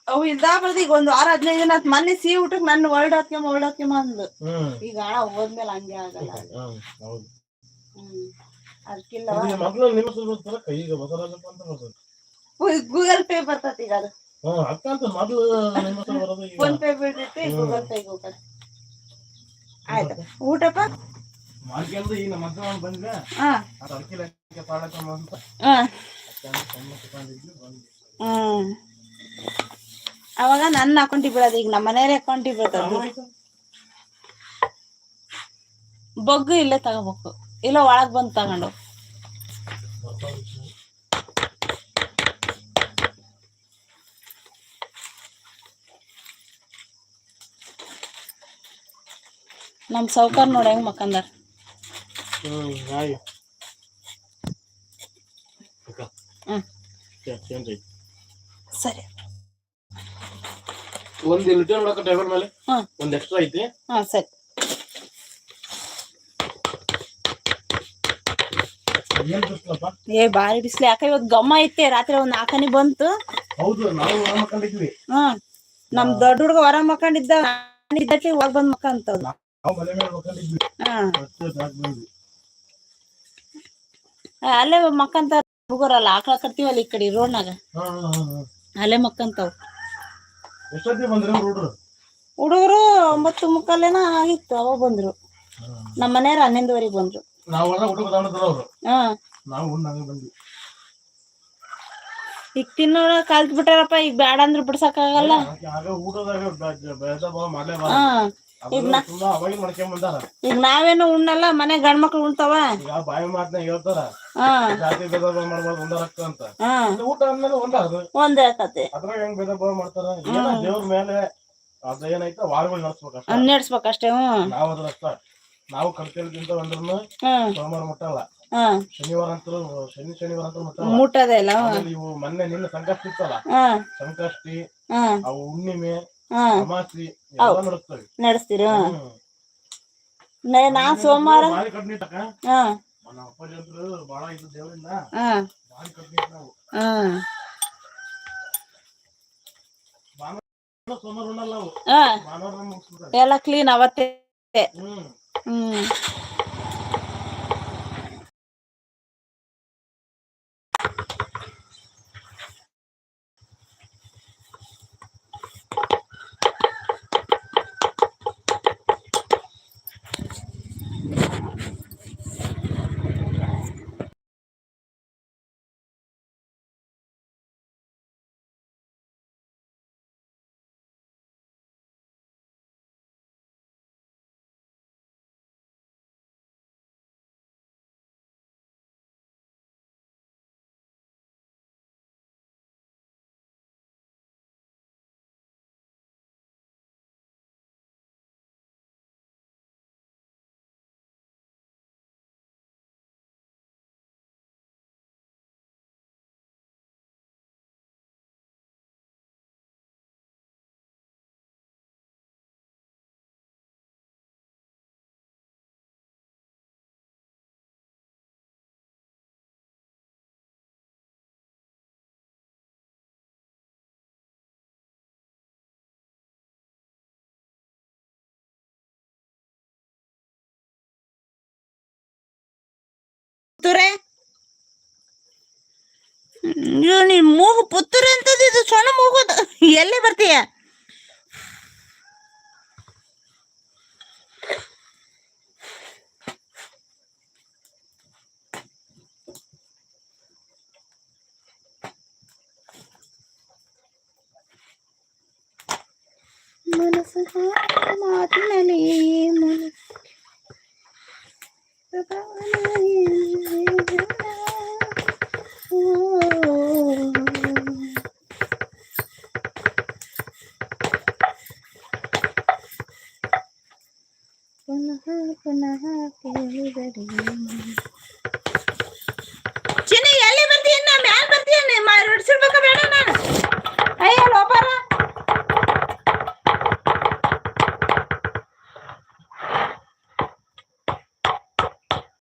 ಅವು ಇಲ್ದಾ ಬರ್ದು ಈಗ 1 ವಾರ 15 ದಿನ ಆತ್. ಮೊನ್ನೆ ಸಿಹಿ ಊಟಕ್ಕೆ ನನ್ನ ಹೊರಡಾಕ್ಯಮ್ಮ ಅಂದ್ಲು. ಈಗ ಹೋದ್ಮೇಲೆ ಹಂಗೆ ಆಗಲ್ಲ. ಅದಕ್ಕಿಲ್ಲ ಗೂಗಲ್ ಪೇ ಬರ್ತತಿ ಈಗ. ಅದು ಫೋನ್ ಪೇ ಬಿಡ್ತೈತಿ, ಗೂಗಲ್ ಪೇ ಹೋಗ್ತದೆ. ಆಯ್ತು ಊಟಪ್ಪ ಅವಾಗ ನನ್ನ ಅಕೌಂಟಿಗೆ ಬಿಡೋದು, ಈಗ ನಮ್ಮ ಮನೆಯವ್ರ ಅಕೌಂಟಿಗೆ ಬರ್ತದೆ. ಬಗ್ಗು ಇಲ್ಲೇ ತಗೋಬೇಕು, ಇಲ್ಲ ಒಳಗ್ ಬಂದು ತಗೊಂಡು. ನಮ್ ಸೌಕರ್ ನೋಡಿ ಹೆಂಗ್ ಮಕ್ಕಂದಾರ. ಸರಿ ಒಂದು ರಿಟರ್ನ್ ಮಾಡಕ ಟೇಬಲ್ ಮೇಲೆ ಒಂದು ಎಕ್ಸ್ಟ್ರಾ ಐತಿ. ಸರಿ. ಬಾರಿ ಬಿಸ್ಲಿ. ಯಾಕ ಇವತ್ತು ಗಮ್ಮ ಐತೆ. ರಾತ್ರಿ ಒಂದ್ 4 ಗಂಟೆ ಬಂತು. ಹೌದು, ನಾವು ಹೊರ ಮಕ್ಕೊಂಡಿದ್ವಿ. ನಮ್ ದೊಡ್ಡ ಹುಡುಗ ಹೊರ ಮಕ್ಕೊಂಡಿದ್ದ, ಹೋಗ್ ಬಂದ್ ಮಕ್ಕಂತವ್. ಅಲ್ಲೇ ಮಕ್ಕಂತ ಹುಡುಗರಲ್ಲ, ಆಕಳ ಕಟ್ತೀವಲ್ಲ ಈ ಕಡೆ ರೋಡ್ನಾಗ, ಅಲ್ಲೇ ಮಕ್ಕಂತಾವ್. ಹುಡುಗರು 9:45 ಆಗಿತ್ತು, ಅವಾಗ ಬಂದ್ರು. ನಮ್ಮ ಮನೆಯವ್ರ 11:00 ಬಂದ್ರು. ಈಗ ತಿನ್ನೋಣ ಕಲ್ತ್ ಬಿಟ್ಟಾರಪ್ಪ. ಈಗ ಬ್ಯಾಡ ಅಂದ್ರ ಬಿಡ್ಸಕ್ ಆಗಲ್ಲ. ಈಗ ನಾವೇನು ಉಣ್ಣಲ್ಲ, ಮನೆ ಗಂಡ್ಮಕ್ಳು ಉಣ್ತಾವ. ಒಂದೇ ಆಕತಿ ನಡ್ಸ್ಬೇಕಷ್ಟೇ. ನಾವು ಕಲ್ತಿಲ್ದಿಂದ ಅಂದ್ರೂ ಸೋಮವಾರ ಮುಟ್ಟಲ್ಲ. ಶನಿವಾರ ಮುಟ್ಟದೇ ಇಲ್ಲ. ಇವು ಮೊನ್ನೆ ನಿನ್ನ ಸಂಕಷ್ಟ ಇತ್ತಲ್ಲ, ಸಂಕಷ್ಟಿ, ಅವು ಹುಣ್ಣಿಮೆ, ಅಮಾಸಿ ಎಲ್ಲ ನಡೆಸ್ತೀರ. ನಾ ಸೋಮವಾರ ಎಲ್ಲ ಕ್ಲೀನ್ ಅವತ್ತೇ. ನೀನ್ ಮೂಗು ಪುತ್ತೂರು ಅಂತದ್ದು, ಇದು ಸಣ್ಣ ಮೂಗು. ಎಲ್ಲಿ ಬರ್ತೀಯ? ಮನಸ್ಸು ಮಾತಿನಲ್ಲಿ ಪುನಃ ಕೇಳಿದರೆ ಚಿನ್ನಿ ಎಲ್ಲಿ ಬರ್ತೀಯ? ಮ್ಯಾಲ ಬರ್ತೀಯ? ಹೊಡ್ಸಿಡ್ಬೇಕ ಬೇಡ ನಾನು? ಅಯ್ಯ ಲೋಪಾರ